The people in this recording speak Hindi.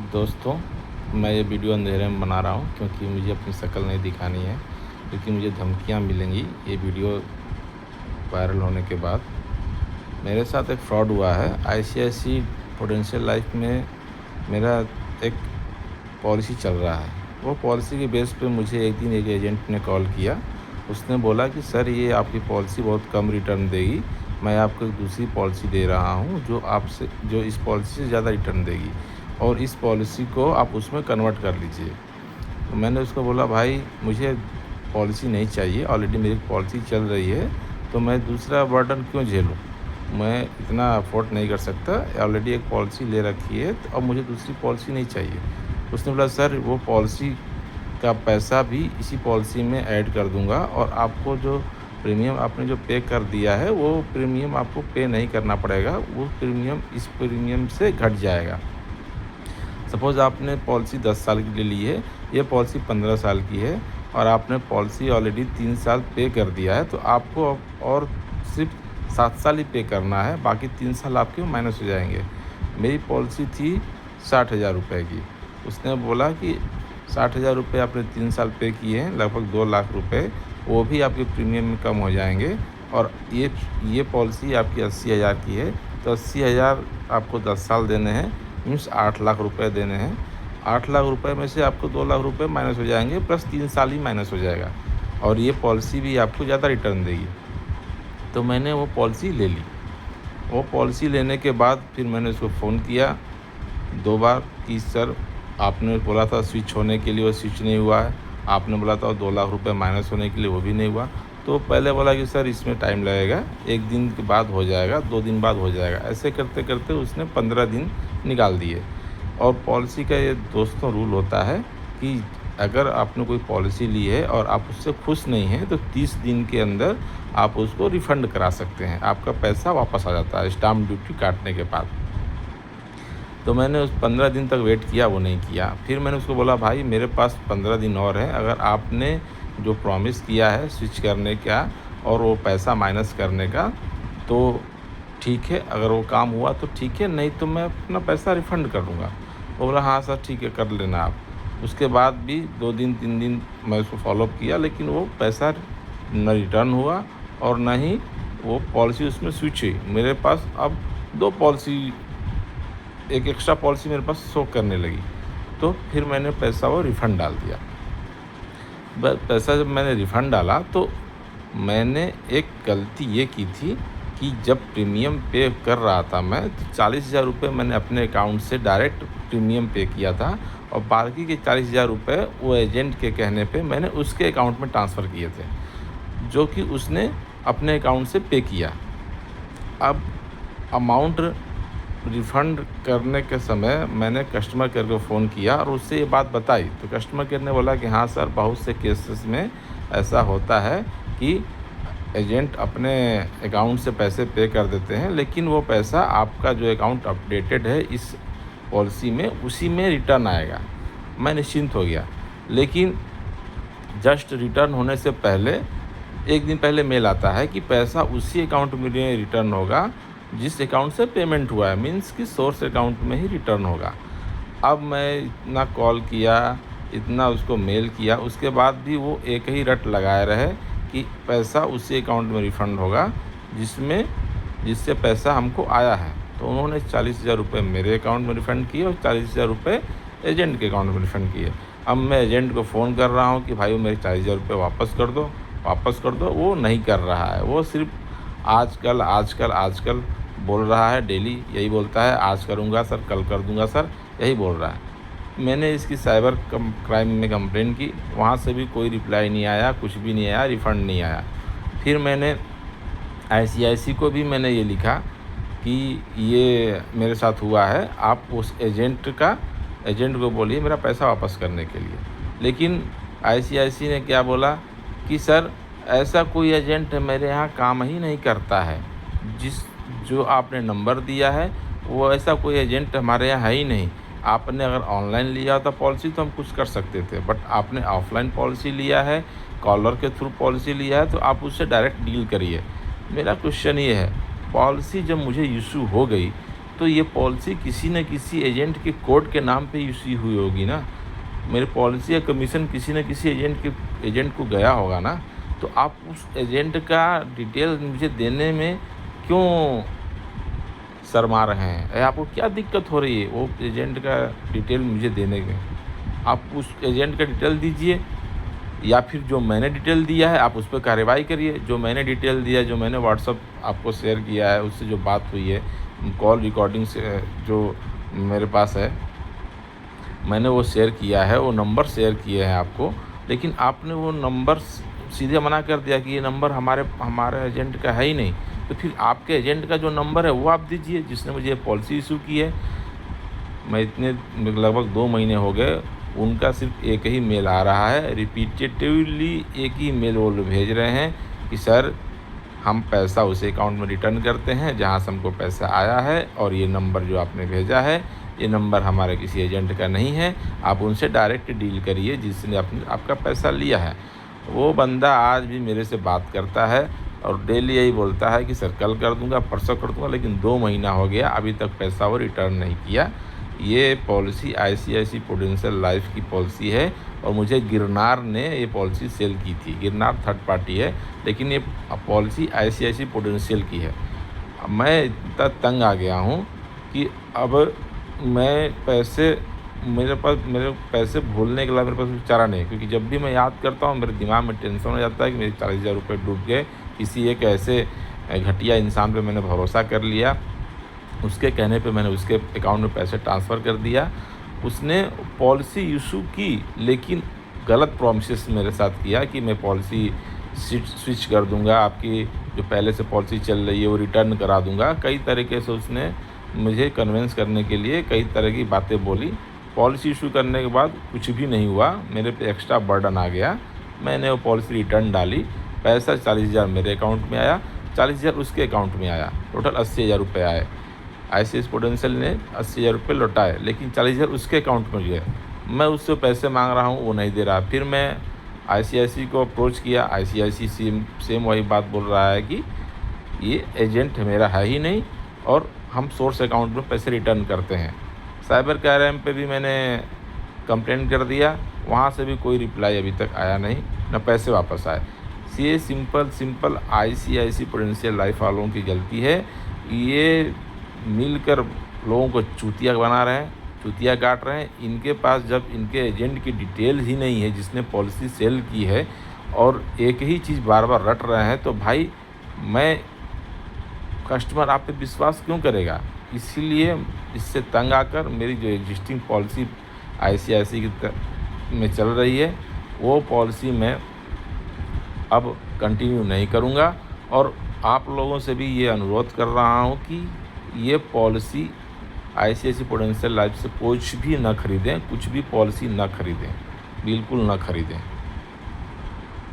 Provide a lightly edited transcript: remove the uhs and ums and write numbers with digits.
दोस्तों, मैं ये वीडियो अंधेरे में बना रहा हूँ क्योंकि मुझे अपनी शक्ल नहीं दिखानी है, क्योंकि मुझे धमकियाँ मिलेंगी ये वीडियो वायरल होने के बाद। मेरे साथ एक फ्रॉड हुआ है। आईसीआईसी प्रूडेंशियल लाइफ में मेरा एक पॉलिसी चल रहा है। वो पॉलिसी के बेस पे मुझे एक दिन एक एजेंट ने कॉल किया। उसने बोला कि सर, ये आपकी पॉलिसी बहुत कम रिटर्न देगी, मैं आपको एक दूसरी पॉलिसी दे रहा हूँ जो इस पॉलिसी से ज़्यादा रिटर्न देगी, और इस पॉलिसी को आप उसमें कन्वर्ट कर लीजिए। तो मैंने उसको बोला, भाई मुझे पॉलिसी नहीं चाहिए, ऑलरेडी मेरी पॉलिसी चल रही है, तो मैं दूसरा बर्डन क्यों झेलूँ? मैं इतना अफोर्ड नहीं कर सकता, ऑलरेडी एक पॉलिसी ले रखी है, तो अब मुझे दूसरी पॉलिसी नहीं चाहिए। उसने बोला, सर वो पॉलिसी का पैसा भी इसी पॉलिसी में ऐड कर दूंगा, और आपको जो प्रीमियम आपने जो पे कर दिया है वो प्रीमियम आपको पे नहीं करना पड़ेगा, वो प्रीमियम इस प्रीमियम से घट जाएगा। सपोज़ आपने पॉलिसी 10 साल के लिए ली है, ये पॉलिसी 15 साल की है, और आपने पॉलिसी ऑलरेडी 3 साल पे कर दिया है, तो आपको अब और सिर्फ 7 साल ही पे करना है, बाकी 3 साल आपके माइनस हो जाएंगे। मेरी पॉलिसी थी 60,000 रुपये की। उसने बोला कि 60,000 रुपये आपने 3 साल पे किए हैं, लगभग 2 लाख रुपये, वो भी आपके प्रीमियम में कम हो जाएंगे, और ये पॉलिसी आपकी 80,000 की है, तो 80,000 आपको 10 साल देने हैं, मीन्स 8 लाख रुपए देने हैं। 8 लाख रुपए में से आपको 2 लाख रुपए माइनस हो जाएंगे, प्लस 3 साल ही माइनस हो जाएगा, और ये पॉलिसी भी आपको ज़्यादा रिटर्न देगी। तो मैंने वो पॉलिसी ले ली। वो पॉलिसी लेने के बाद फिर मैंने उसको फ़ोन किया 2 बार कि सर, आपने बोला था स्विच होने के लिए, वो स्विच नहीं हुआ है। आपने बोला था 2 लाख रुपए माइनस होने के लिए, वो भी नहीं हुआ। तो पहले बोला कि सर इसमें टाइम लगेगा, 1 दिन के बाद हो जाएगा, 2 दिन बाद हो जाएगा। ऐसे करते करते उसने 15 दिन निकाल दिए। और पॉलिसी का ये दोस्तों रूल होता है कि अगर आपने कोई पॉलिसी ली है और आप उससे खुश नहीं हैं, तो 30 दिन के अंदर आप उसको रिफ़ंड करा सकते हैं, आपका पैसा वापस आ जाता है स्टाम्प ड्यूटी काटने के बाद। तो मैंने उस 15 दिन तक वेट किया, वो नहीं किया। फिर मैंने उसको बोला, भाई मेरे पास 15 दिन और हैं, अगर आपने जो प्रॉमिस किया है स्विच करने का और वो पैसा माइनस करने का, तो ठीक है, अगर वो काम हुआ तो ठीक है, नहीं तो मैं अपना पैसा रिफ़ंड कर दूँगा। वो बोला, हाँ सर ठीक है, कर लेना आप। उसके बाद भी 2 दिन 3 दिन मैं उसको फ़ॉलोअप किया, लेकिन वो पैसा न रिटर्न हुआ और न ही वो पॉलिसी उसमें स्विच हुई। मेरे पास अब 2 पॉलिसी, एक एक्स्ट्रा पॉलिसी मेरे पास शो करने लगी। तो फिर मैंने पैसा वो रिफ़ंड डाल दिया। पैसा जब मैंने रिफ़ंड डाला, तो मैंने एक गलती ये की थी कि जब प्रीमियम पे कर रहा था मैं, तो 40,000 रुपये मैंने अपने अकाउंट से डायरेक्ट प्रीमियम पे किया था, और बाकी के 40,000 रुपये वो एजेंट के कहने पे मैंने उसके अकाउंट में ट्रांसफ़र किए थे, जो कि उसने अपने अकाउंट से पे किया। अब अमाउंट रिफ़ंड करने के समय मैंने कस्टमर केयर को फ़ोन किया और उससे ये बात बताई, तो कस्टमर केयर ने बोला कि हाँ सर, बहुत से केसेस में ऐसा होता है कि एजेंट अपने अकाउंट से पैसे पे कर देते हैं, लेकिन वो पैसा आपका जो अकाउंट अपडेटेड है इस पॉलिसी में, उसी में रिटर्न आएगा। मैं निश्चिंत हो गया। लेकिन जस्ट रिटर्न होने से पहले, 1 दिन पहले मेल आता है कि पैसा उसी अकाउंट में रिटर्न होगा जिस अकाउंट से पेमेंट हुआ है, मीन्स कि सोर्स अकाउंट में ही रिटर्न होगा। अब मैं इतना कॉल किया, इतना उसको मेल किया, उसके बाद भी वो एक ही रट लगाए रहे कि पैसा उसी अकाउंट में रिफ़ंड होगा जिससे पैसा हमको आया है। तो उन्होंने 40,000 रुपये मेरे अकाउंट में रिफ़ंड किए और 40,000 रुपये एजेंट के अकाउंट में रिफ़ंड किए। अब मैं एजेंट को फ़ोन कर रहा हूँ कि भाई वो मेरे 40,000 रुपये वापस कर दो, वापस कर दो। वो नहीं कर रहा है, वो सिर्फ आजकल बोल रहा है। डेली यही बोलता है, आज करूँगा सर, कल कर दूँगा सर, यही बोल रहा है। मैंने इसकी साइबर क्राइम में कंप्लेंट की, वहाँ से भी कोई रिप्लाई नहीं आया, कुछ भी नहीं आया, रिफ़ंड नहीं आया। फिर मैंने आईसीआईसी को भी मैंने ये लिखा कि ये मेरे साथ हुआ है, आप उस एजेंट को बोलिए मेरा पैसा वापस करने के लिए। लेकिन आईसीआईसी ने क्या बोला कि सर, ऐसा कोई एजेंट मेरे यहाँ काम ही नहीं करता है, जो आपने नंबर दिया है वो ऐसा कोई एजेंट हमारे यहाँ है ही नहीं। आपने अगर ऑनलाइन लिया होता पॉलिसी तो हम कुछ कर सकते थे, बट आपने ऑफलाइन पॉलिसी लिया है, कॉलर के थ्रू पॉलिसी लिया है, तो आप उससे डायरेक्ट डील करिए। मेरा क्वेश्चन ये है, पॉलिसी जब मुझे इशू हो गई तो ये पॉलिसी किसी न किसी एजेंट के कोड के नाम पे इशू हुई होगी ना। मेरी पॉलिसी या कमीशन किसी न किसी एजेंट को गया होगा ना। तो आप उस एजेंट का डिटेल मुझे देने में क्यों शर्मा रहे हैं? आपको क्या दिक्कत हो रही है वो एजेंट का डिटेल मुझे देने में? आप उस एजेंट का डिटेल दीजिए, या फिर जो मैंने डिटेल दिया है आप उस पर कार्रवाई करिए। जो मैंने डिटेल दिया है, जो मैंने व्हाट्सअप आपको शेयर किया है, उससे जो बात हुई है, कॉल रिकॉर्डिंग से जो मेरे पास है, मैंने वो शेयर किया है, वो नंबर शेयर किए हैं आपको। लेकिन आपने वो नंबर सीधे मना कर दिया कि ये नंबर हमारे एजेंट का है ही नहीं। तो फिर आपके एजेंट का जो नंबर है वो आप दीजिए, जिसने मुझे पॉलिसी इशू की है। मैं इतने लगभग 2 महीने हो गए, उनका सिर्फ एक ही मेल आ रहा है, रिपीटेटिवली एक ही मेल वो लोग भेज रहे हैं कि सर हम पैसा उस अकाउंट में रिटर्न करते हैं जहां से हमको पैसा आया है, और ये नंबर जो आपने भेजा है ये नंबर हमारे किसी एजेंट का नहीं है, आप उनसे डायरेक्ट डील करिए जिसने आपका पैसा लिया है। वो बंदा आज भी मेरे से बात करता है और डेली यही बोलता है कि सर कल कर दूंगा, परसों कर दूंगा, लेकिन 2 महीना हो गया अभी तक पैसा वो रिटर्न नहीं किया। ये पॉलिसी ICICI प्रूडेंशियल लाइफ की पॉलिसी है और मुझे गिरनार ने ये पॉलिसी सेल की थी। गिरनार थर्ड पार्टी है, लेकिन ये पॉलिसी ICICI प्रूडेंशियल की है। मैं इतना तंग आ गया हूँ कि अब मेरे पैसे भूलने के लिए मेरे पास कुछ चारा नहीं, क्योंकि जब भी मैं याद करता हूँ मेरे दिमाग में टेंशन हो जाता है कि मेरे 40,000 रुपये डूब गए। किसी एक ऐसे घटिया इंसान पे मैंने भरोसा कर लिया, उसके कहने पे मैंने उसके अकाउंट में पैसे ट्रांसफ़र कर दिया। उसने पॉलिसी इशू की, लेकिन गलत प्रॉमिसेस मेरे साथ किया कि मैं पॉलिसी स्विच कर दूंगा, आपकी जो पहले से पॉलिसी चल रही है वो रिटर्न करा दूंगा। कई तरीके से उसने मुझे कन्विंस करने के लिए कई तरह की बातें बोली। पॉलिसी इशू करने के बाद कुछ भी नहीं हुआ, मेरे पे एक्स्ट्रा बर्डन आ गया। मैंने वो पॉलिसी रिटर्न डाली, पैसा 40,000 मेरे अकाउंट में आया, 40,000 उसके अकाउंट में आया, टोटल 80,000 रुपये आए। ICICI प्रूडेंशियल ने 80,000 रुपये लौटाए, लेकिन 40,000 उसके अकाउंट में गए। मैं उससे पैसे मांग रहा हूँ, वो नहीं दे रहा। फिर मैं ICICI को अप्रोच किया, ICICI सेम वही बात बोल रहा है कि ये एजेंट मेरा है ही नहीं और हम सोर्स अकाउंट में पैसे रिटर्न करते हैं। साइबर क्राइम पे भी मैंने कंप्लेंट कर दिया, वहाँ से भी कोई रिप्लाई अभी तक आया नहीं, न पैसे वापस आए। ये सिंपल ICICI प्रूडेंशियल लाइफ वालों की गलती है। ये मिलकर लोगों को चूतिया बना रहे हैं, चूतिया काट रहे हैं। इनके पास जब इनके एजेंट की डिटेल ही नहीं है जिसने पॉलिसी सेल की है, और एक ही चीज़ बार बार रट रहे हैं, तो भाई मैं कस्टमर आप पे विश्वास क्यों करेगा? इसीलिए इससे तंग आकर मेरी जो एग्जिस्टिंग पॉलिसी ICICI में चल रही है, वो पॉलिसी मैं अब कंटिन्यू नहीं करूँगा। और आप लोगों से भी ये अनुरोध कर रहा हूँ कि ये पॉलिसी ICICI प्रूडेंशियल लाइफ से कुछ भी न खरीदें, कुछ भी पॉलिसी न खरीदें, बिल्कुल न खरीदें।